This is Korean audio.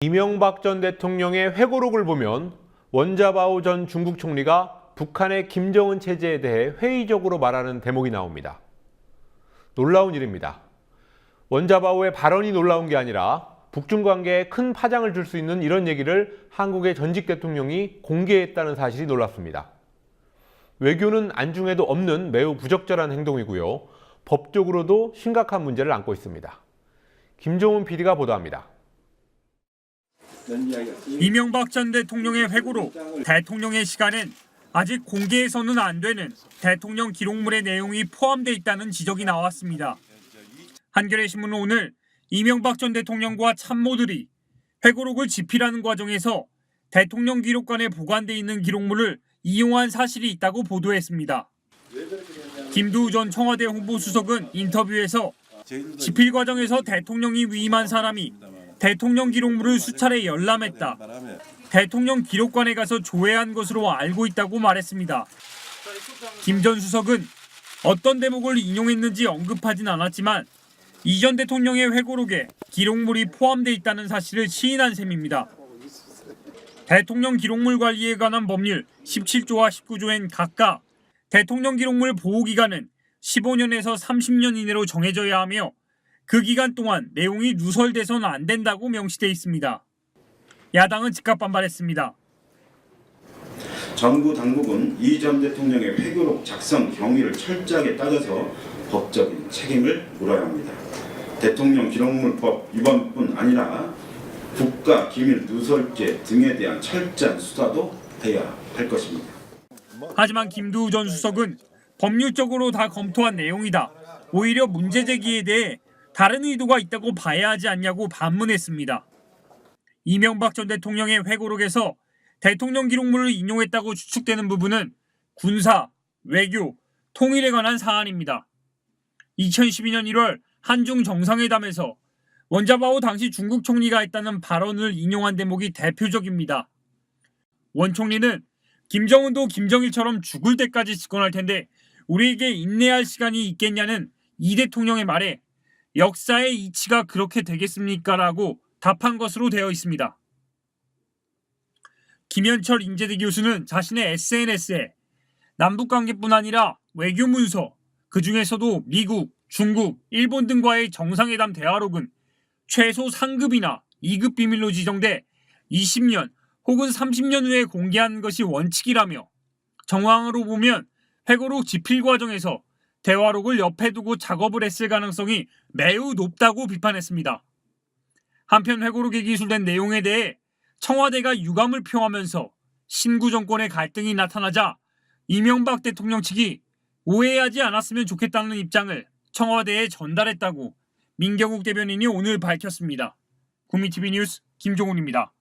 이명박 전 대통령의 회고록을 보면 원자바오 전 중국 총리가 북한의 김정은 체제에 대해 회의적으로 말하는 대목이 나옵니다. 놀라운 일입니다. 원자바오의 발언이 놀라운 게 아니라 북중 관계에 큰 파장을 줄 수 있는 이런 얘기를 한국의 전직 대통령이 공개했다는 사실이 놀랍습니다. 외교는 안중에도 없는 매우 부적절한 행동이고요. 법적으로도 심각한 문제를 안고 있습니다. 김종훈 PD가 보도합니다. 이명박 전 대통령의 회고록, 대통령의 시간엔 아직 공개해서는 안 되는 대통령 기록물의 내용이 포함되어 있다는 지적이 나왔습니다. 한겨레 신문은 오늘 이명박 전 대통령과 참모들이 회고록을 집필하는 과정에서 대통령 기록관에 보관돼 있는 기록물을 이용한 사실이 있다고 보도했습니다. 김두우 전 청와대 홍보수석은 인터뷰에서 집필 과정에서 대통령이 위임한 사람이 대통령 기록물을 수차례 열람했다. 대통령 기록관에 가서 조회한 것으로 알고 있다고 말했습니다. 김 전 수석은 어떤 대목을 인용했는지 언급하진 않았지만 이 전 대통령의 회고록에 기록물이 포함되어 있다는 사실을 시인한 셈입니다. 대통령 기록물 관리에 관한 법률 17조와 19조엔 각각 대통령 기록물 보호기간은 15년에서 30년 이내로 정해져야 하며 그 기간 동안 내용이 누설돼서는 안 된다고 명시돼 있습니다. 야당은 즉각 반발했습니다. 정부 당국은 이 전 대통령의 회고록 작성 경위를 철저하게 따져서 법적인 책임을 물어야 합니다. 대통령 기록물법 위반뿐 아니라 국가 기밀 누설죄 등에 대한 철저한 수사도 해야 할 것입니다. 하지만 김두우 전 수석은 법률적으로 다 검토한 내용이다. 오히려 문제 제기에 대해 다른 의도가 있다고 봐야 하지 않냐고 반문했습니다. 이명박 전 대통령의 회고록에서 대통령 기록물을 인용했다고 추측되는 부분은 군사, 외교, 통일에 관한 사안입니다. 2012년 1월 한중 정상회담에서 원자바오 당시 중국 총리가 했다는 발언을 인용한 대목이 대표적입니다. 원 총리는 김정은도 김정일처럼 죽을 때까지 집권할 텐데 우리에게 인내할 시간이 있겠냐는 이 대통령의 말에 역사의 이치가 그렇게 되겠습니까? 라고 답한 것으로 되어 있습니다. 김현철 인제대 교수는 자신의 SNS에 남북관계뿐 아니라 외교문서, 그중에서도 미국, 중국, 일본 등과의 정상회담 대화록은 최소 상급이나 2급 비밀로 지정돼 20년 혹은 30년 후에 공개하는 것이 원칙이라며 정황으로 보면 회고록 집필 과정에서 대화록을 옆에 두고 작업을 했을 가능성이 매우 높다고 비판했습니다. 한편 회고록에 기술된 내용에 대해 청와대가 유감을 표하면서 신구 정권의 갈등이 나타나자 이명박 대통령 측이 오해하지 않았으면 좋겠다는 입장을 청와대에 전달했다고 민경욱 대변인이 오늘 밝혔습니다. 국민TV 뉴스 김종훈입니다.